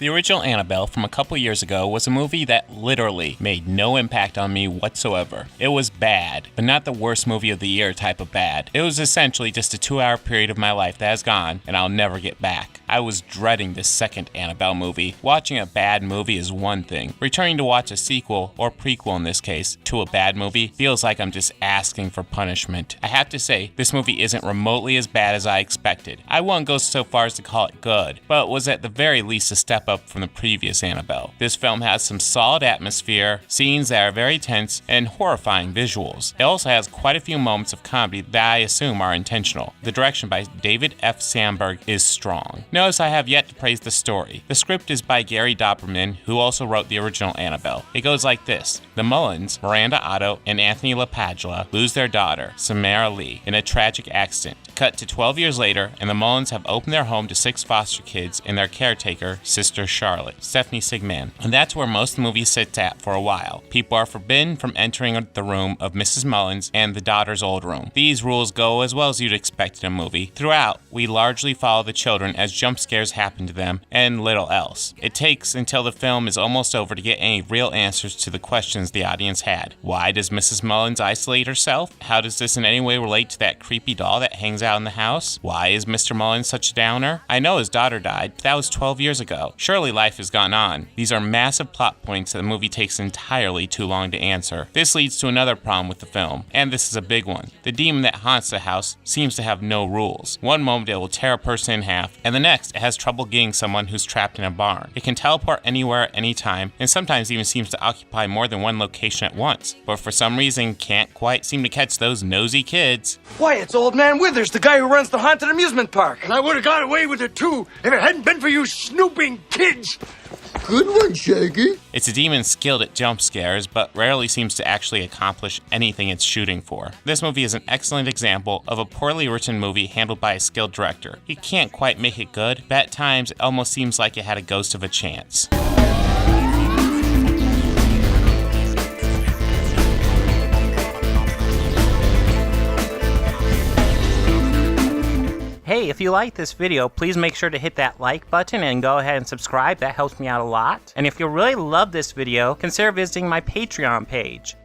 The original Annabelle from a couple years ago was a movie that literally made no impact on me whatsoever. It was bad, but not the worst movie of the year type of bad. It was essentially just a 2-hour period of my life that has gone and I'll never get back. I was dreading this second Annabelle movie. Watching a bad movie is one thing. Returning to watch a sequel, or prequel in this case, to a bad movie feels like I'm just asking for punishment. I have to say, this movie isn't remotely as bad as I expected. I won't go so far as to call it good, but it was at the very least a step up from the previous Annabelle. This film has some solid atmosphere, scenes that are very tense, and horrifying visuals. It also has quite a few moments of comedy that I assume are intentional. The direction by David F. Sandberg is strong. Notice I have yet to praise the story. The script is by Gary Dauberman, who also wrote the original Annabelle. It goes like this. The Mullins, Miranda, Otto, and Anthony LaPaglia lose their daughter, Samara Lee, in a tragic accident. Cut to 12 years later, and the Mullins have opened their home to 6 foster kids and their caretaker, Sister Charlotte, Stephanie Sigman. And that's where most of the movie sits at for a while. People are forbidden from entering the room of Mrs. Mullins and the daughter's old room. These rules go as well as you'd expect in a movie. Throughout, we largely follow the children as jump scares happen to them and little else. It takes until the film is almost over to get any real answers to the questions the audience had. Why does Mrs. Mullins isolate herself? How does this in any way relate to that creepy doll that hangs out in the house? Why is Mr. Mullins such a downer? I know his daughter died, but that was 12 years ago. Surely life has gone on. These are massive plot points that the movie takes entirely too long to answer. This leads to another problem with the film, and this is a big one. The demon that haunts the house seems to have no rules. One moment it will tear a person in half, and the next it has trouble getting someone who's trapped in a barn. It can teleport anywhere at any time, and sometimes even seems to occupy more than one location at once, but for some reason can't quite seem to catch those nosy kids. Why, it's Old Man Withers, the guy who runs the haunted amusement park. And I would have got away with it too if it hadn't been for you snooping kids. Good one, Shaggy. It's a demon skilled at jump scares, but rarely seems to actually accomplish anything it's shooting for. This movie is an excellent example of a poorly written movie handled by a skilled director. He can't quite make it good, but at times it almost seems like it had a ghost of a chance. Hey, if you like this video, please make sure to hit that like button and go ahead and subscribe. That helps me out a lot. And if you really love this video, consider visiting my Patreon page.